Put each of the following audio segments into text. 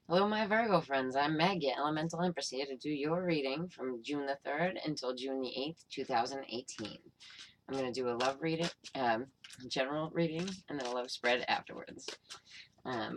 Hello, my Virgo friends. I'm Meg, your Elemental Empress, here to do your reading from June the 3rd until June the 8th, 2018. I'm going to do a love reading, general reading, and then a love spread afterwards. I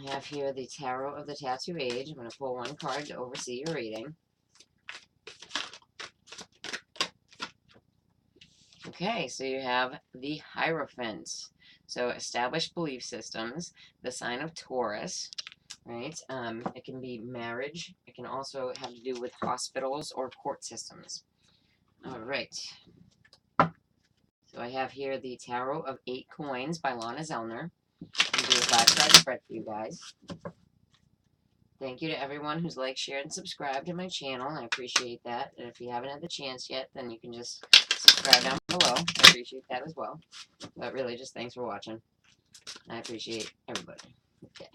have here the Tarot of the Tattoo Age. I'm going to pull one card to oversee your reading. Okay, so you have the Hierophant. So established belief systems, the sign of Taurus, right? It can be marriage. It can also have to do with hospitals or court systems. All right. So I have here the Tarot of 8 Coins by Lana Zellner. I'm doing a 5-card spread for you guys. Thank you to everyone who's liked, shared, and subscribed to my channel. I appreciate that. And if you haven't had the chance yet, then you can just subscribe down below. I appreciate that as well. But really, just thanks for watching. I appreciate everybody. Okay.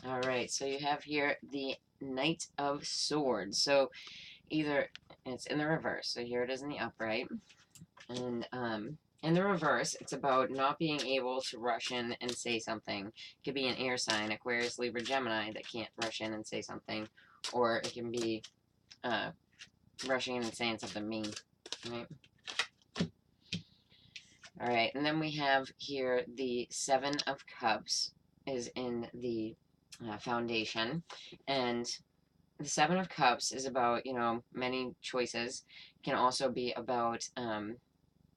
All right, so you have here the Knight of Swords. So either it's in the reverse. So here it is in the upright, and in the reverse, it's about not being able to rush in and say something. It could be an air sign, Aquarius, Libra, Gemini, that can't rush in and say something, or it can be rushing in and saying something mean. Right. All right, and then we have here the Seven of Cups is in the foundation, and the Seven of Cups is about, many choices. It can also be about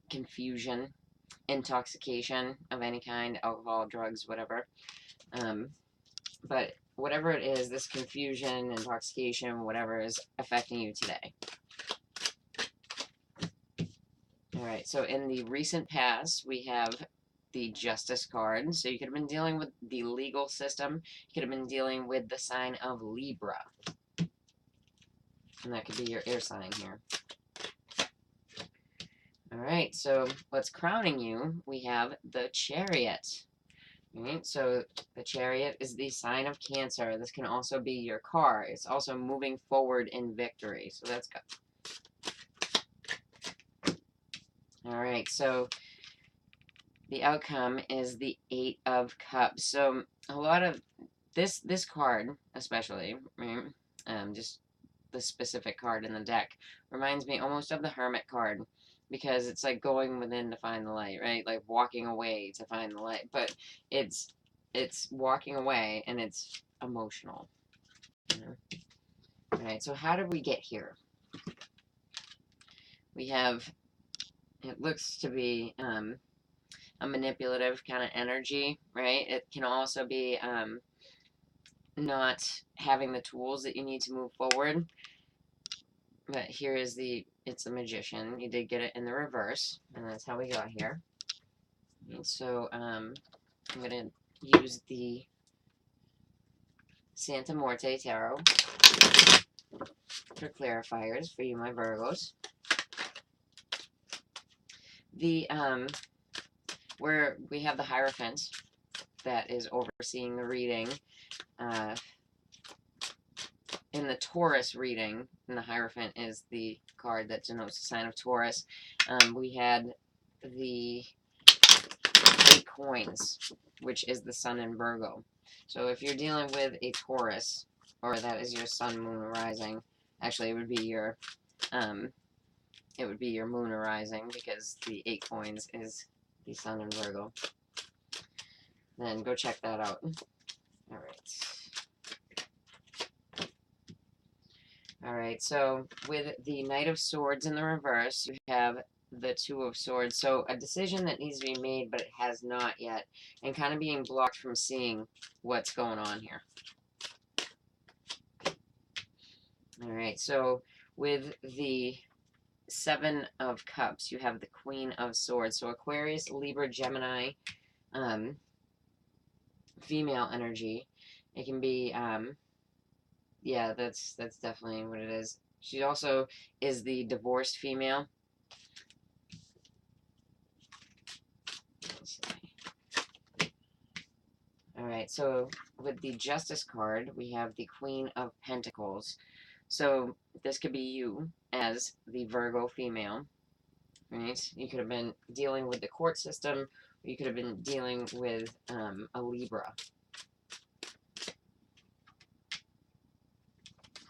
confusion, intoxication of any kind, alcohol, drugs, whatever. But whatever it is, this confusion, intoxication, whatever is affecting you today. All right, so in the recent past, we have the Justice card. So you could have been dealing with the legal system. You could have been dealing with the sign of Libra. And that could be your air sign here. All right, so what's crowning you? We have the Chariot. All right, so the Chariot is the sign of Cancer. This can also be your car. It's also moving forward in victory. So that's good. All right, so the outcome is the Eight of Cups. So a lot of this card, especially, right, just the specific card in the deck, reminds me almost of the Hermit card, because it's like going within to find the light, right? Like walking away to find the light, but it's walking away and it's emotional. You know? All right, so how did we get here? We have, it looks to be a manipulative kind of energy, right? It can also be not having the tools that you need to move forward. But here is it's the Magician. You did get it in the reverse, and that's how we got here. And so I'm going to use the Santa Morte Tarot for clarifiers for you, my Virgos. The where we have the Hierophant that is overseeing the reading. In the Taurus reading, and the Hierophant is the card that denotes the sign of Taurus, we had the 8 Coins, which is the Sun in Virgo. So if you're dealing with a Taurus, or that is your Sun, Moon, or Rising, actually it would be your Moon or Rising, because the 8 Coins is the Sun in Virgo. Then go check that out. All right. All right, so with the Knight of Swords in the reverse, you have the Two of Swords. So a decision that needs to be made, but it has not yet, and kind of being blocked from seeing what's going on here. All right, so with the Seven of Cups, you have the Queen of Swords. So Aquarius, Libra, Gemini, female energy. It can be, yeah, that's definitely what it is. She also is the divorced female. All right, so with the Justice card, we have the Queen of Pentacles. So this could be you as the Virgo female. right? You could have been dealing with the court system, or you could have been dealing with a Libra.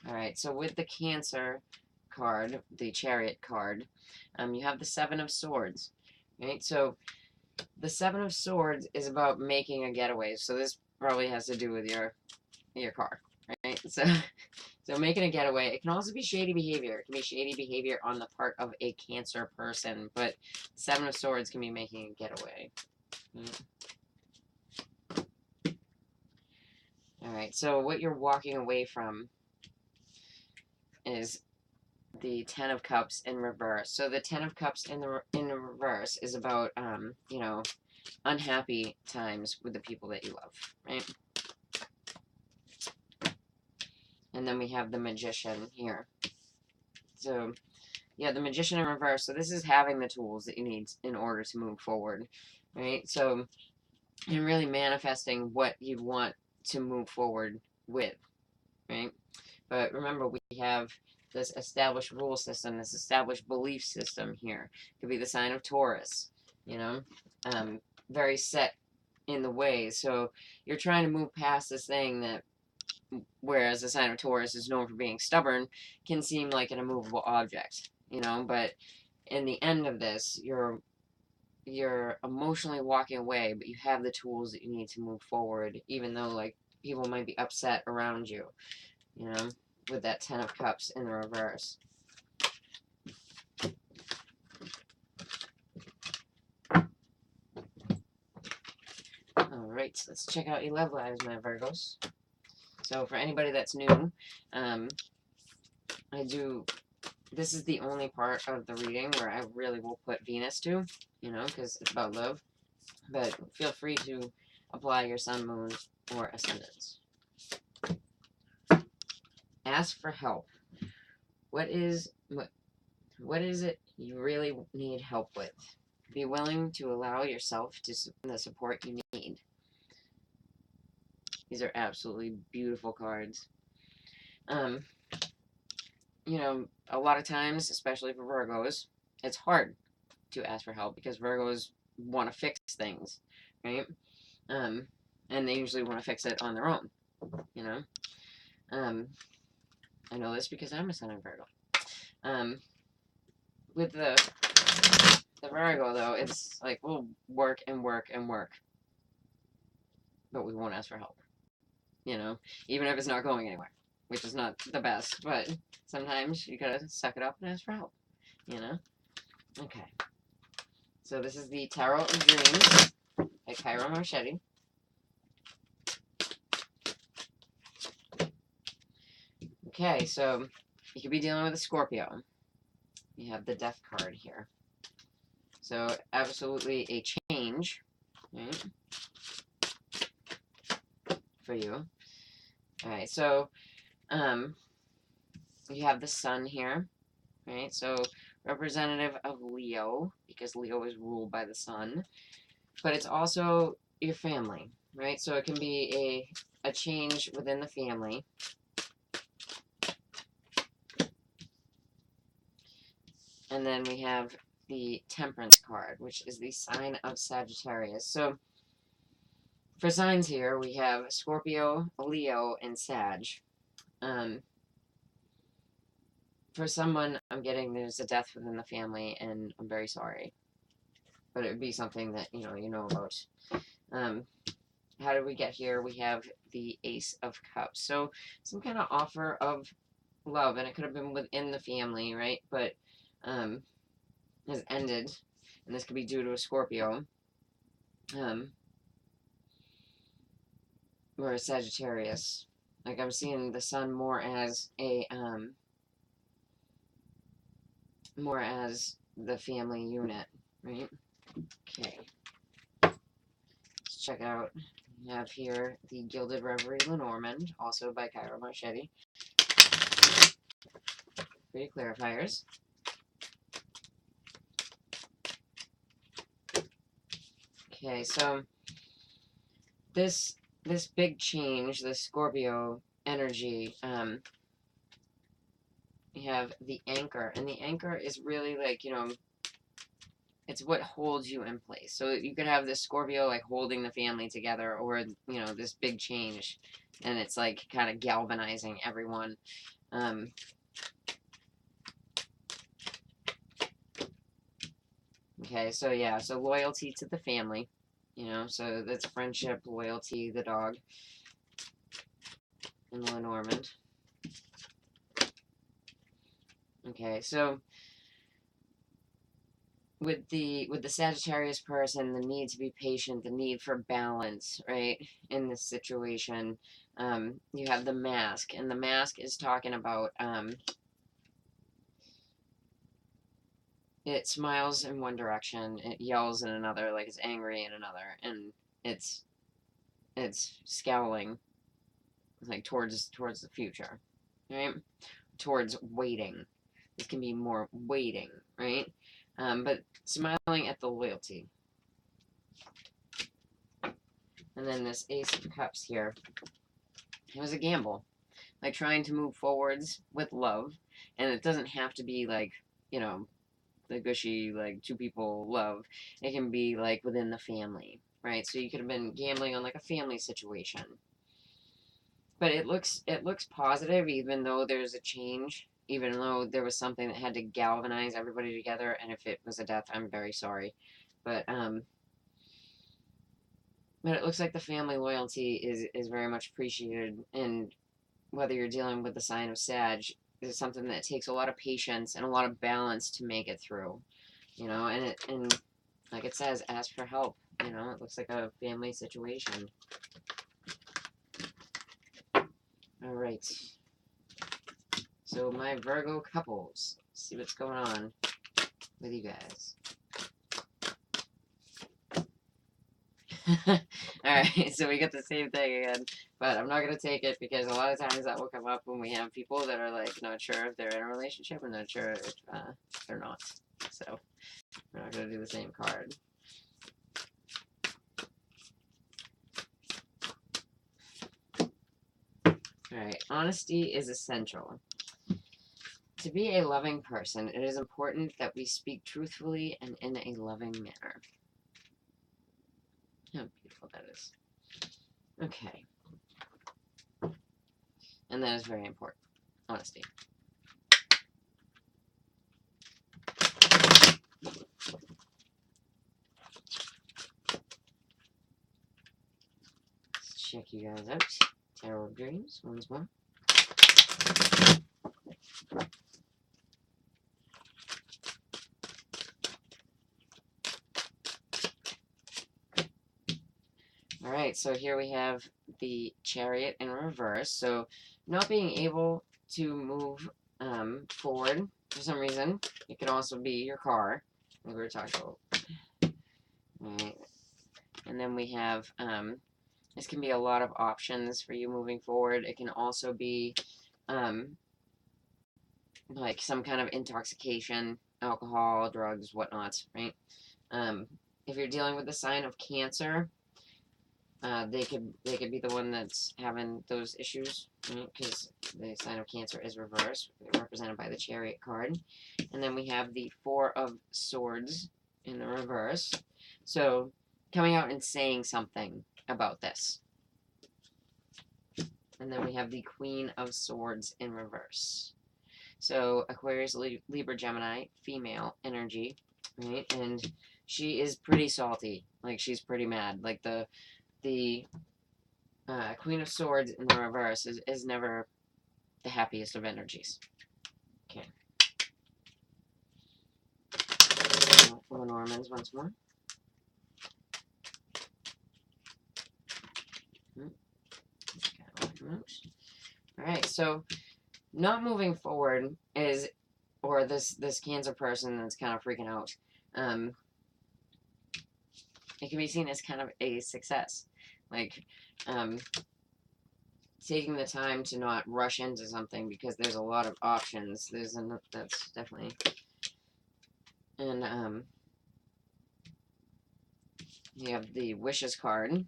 All right, so with the Cancer card, the Chariot card, you have the Seven of Swords, right? So the Seven of Swords is about making a getaway. So this probably has to do with your car, right? So making a getaway. It can also be shady behavior. It can be shady behavior on the part of a Cancer person, but Seven of Swords can be making a getaway. All right, so what you're walking away from is the Ten of Cups in reverse. So the Ten of Cups in the reverse is about you know, unhappy times with the people that you love, right? And then we have the Magician here. So yeah, the Magician in reverse. So this is having the tools that you need in order to move forward, right? So and really manifesting what you want to move forward with, right? But remember, we have this established rule system, this established belief system here. It could be the sign of Taurus, you know, very set in the ways. So you're trying to move past this thing that, whereas the sign of Taurus is known for being stubborn, can seem like an immovable object, you know. But in the end of this, you're emotionally walking away, but you have the tools that you need to move forward, even though like people might be upset around you, you know, with that Ten of Cups in the reverse. Alright, so let's check out your love lives, my Virgos. So for anybody that's new, this is the only part of the reading where I really will put Venus to, you know, because it's about love. But feel free to apply your sun, moon, or ascendants. Ask for help. What is it you really need help with? Be willing to allow yourself to the support you need. These are absolutely beautiful cards. You know, a lot of times, especially for Virgos, it's hard to ask for help because Virgos want to fix things, right? And they usually want to fix it on their own, you know? I know this because I'm a Sun in Virgo. With the Virgo, though, it's like we'll work and work and work, but we won't ask for help, you know? Even if it's not going anywhere, which is not the best, but sometimes you gotta suck it up and ask for help, you know? Okay. So this is the Tarot of Dreams by Cairo Marchetti. Okay, so you could be dealing with a Scorpio. You have the Death card here. So absolutely a change, right, for you. Alright, so you have the Sun here, right? So representative of Leo, because Leo is ruled by the Sun. But it's also your family, right? So it can be a change within the family. And then we have the Temperance card, which is the sign of Sagittarius. So for signs here, we have Scorpio, Leo, and Sag. For someone, I'm getting there's a death within the family, and I'm very sorry. But it would be something that, you know about. How did we get here? We have the Ace of Cups. So some kind of offer of love, and it could have been within the family, right? But has ended, and this could be due to a Scorpio, or a Sagittarius. Like I'm seeing the Sun more as the family unit, right? Okay. Let's check out. We have here the Gilded Reverie Lenormand, also by Cairo Marchetti. Pretty clarifiers. Okay, so this big change, the Scorpio energy, you have the Anchor, and the Anchor is really like, it's what holds you in place. So you could have this Scorpio like holding the family together, or this big change, and it's like kind of galvanizing everyone. Okay, so yeah, so loyalty to the family, so that's friendship, loyalty, the dog, and Lenormand. Okay, so with the Sagittarius person, the need to be patient, the need for balance, right? In this situation, you have the mask, and the mask is talking about it smiles in one direction, it yells in another, like it's angry in another, and it's scowling like towards the future, right? Towards waiting. This can be more waiting, right? But smiling at the loyalty. And then this Ace of Cups here. It was a gamble. Like trying to move forwards with love. And it doesn't have to be like, the gushy, like two people love. It can be like within the family, right? So you could have been gambling on like a family situation. But it looks positive, even though there's a change, even though there was something that had to galvanize everybody together. And if it was a death, I'm very sorry. But it looks like the family loyalty is very much appreciated, and whether you're dealing with the sign of Sag, is something that takes a lot of patience and a lot of balance to make it through, and like it says, ask for help. It looks like a family situation. All right. So my Virgo couples, let's see what's going on with you guys. Alright, so we get the same thing again, but I'm not going to take it because a lot of times that will come up when we have people that are like not sure if they're in a relationship and not sure if they're not. So we're not going to do the same card. Alright, honesty is essential. To be a loving person, it is important that we speak truthfully and in a loving manner. How beautiful that is. Okay. And that is very important. Honesty. Let's check you guys out. Tarot of Dreams, once more. Alright, so here we have the Chariot in reverse. So not being able to move forward for some reason. It could also be your car, like we were talking about. Alright. And then we have, this can be a lot of options for you moving forward. It can also be like some kind of intoxication, alcohol, drugs, whatnot, right? If you're dealing with the sign of Cancer, they could be the one that's having those issues, because the sign of Cancer is reversed, represented by the Chariot card. And then we have the Four of Swords in the reverse. So coming out and saying something about this. And then we have the Queen of Swords in reverse. So Aquarius, Libra, Gemini, female energy, right? And she is pretty salty. Like, she's pretty mad. Like, the Queen of Swords in the reverse is never the happiest of energies. Okay. Lenormands once more. Alright, so not moving forward is, or this Cancer person that's kind of freaking out, it can be seen as kind of a success. Like, taking the time to not rush into something because there's a lot of options. That's definitely, and you have the Wishes card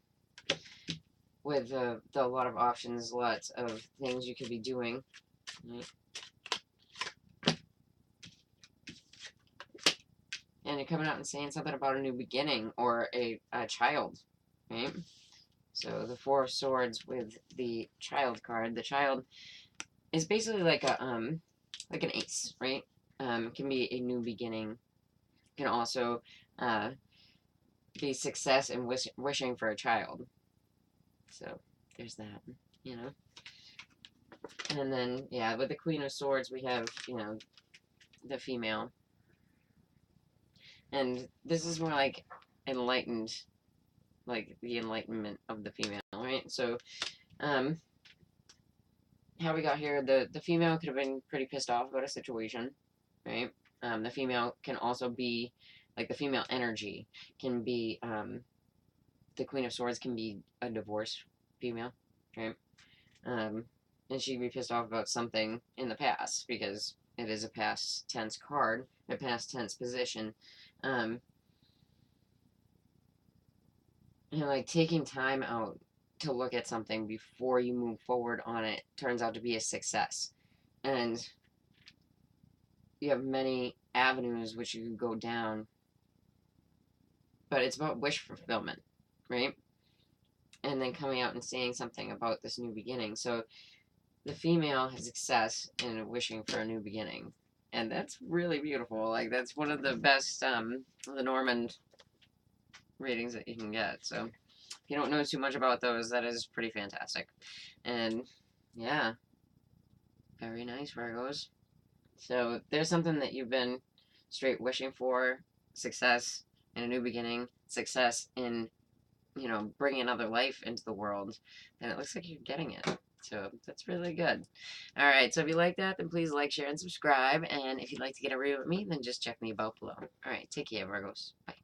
with the lot of options, lots of things you could be doing. Right? and you're coming out and saying something about a new beginning or a child, right? So the Four of Swords with the Child card. The Child is basically like an ace, right? It can be a new beginning. It can also be success and wishing for a child. So there's that, you know. And then, yeah, with the Queen of Swords, we have, you know, the female. And this is more like enlightened, like the enlightenment of the female, right? So, how we got here, the female could have been pretty pissed off about a situation, right? The female can also be, like, the female energy can be, the Queen of Swords can be a divorced female, right? And she'd be pissed off about something in the past because it is a past tense card, a past tense position. And like taking time out to look at something before you move forward on it turns out to be a success. And you have many avenues which you can go down, but it's about wish fulfillment, right? And then coming out and saying something about this new beginning. So the female has success in wishing for a new beginning. And that's really beautiful. Like, that's one of the best, the Norman readings that you can get. So, if you don't know too much about those, that is pretty fantastic. And, yeah, very nice, Virgos. So, there's something that you've been straight wishing for, success in a new beginning, success in, you know, bringing another life into the world, and it looks like you're getting it. So that's really good. All right, so if you like that, then please like, share, and subscribe. And if you'd like to get a read with me, then just check me about below. All right, take care, Virgos. Bye.